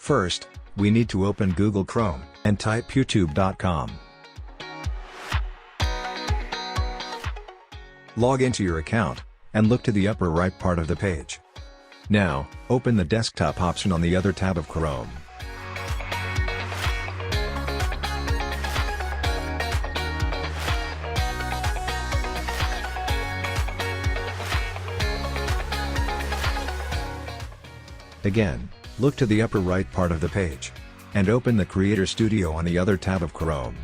First, we need to open Google Chrome and type youtube.com. Log into your account, and look to the upper right part of the page. Now, open the desktop option on the other tab of Chrome. Again, look to the upper right part of the page, and open the Creator Studio on the other tab of Chrome.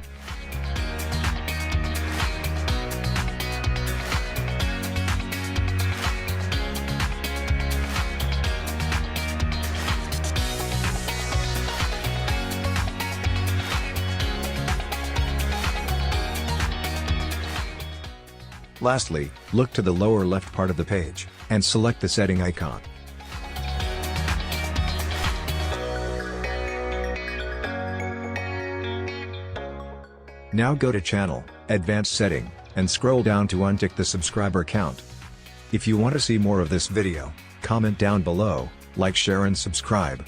Lastly, look to the lower left part of the page, and select the setting icon. Now go to Channel, Advanced Setting, and scroll down to untick the subscriber count. If you want to see more of this video, comment down below, like, share and subscribe.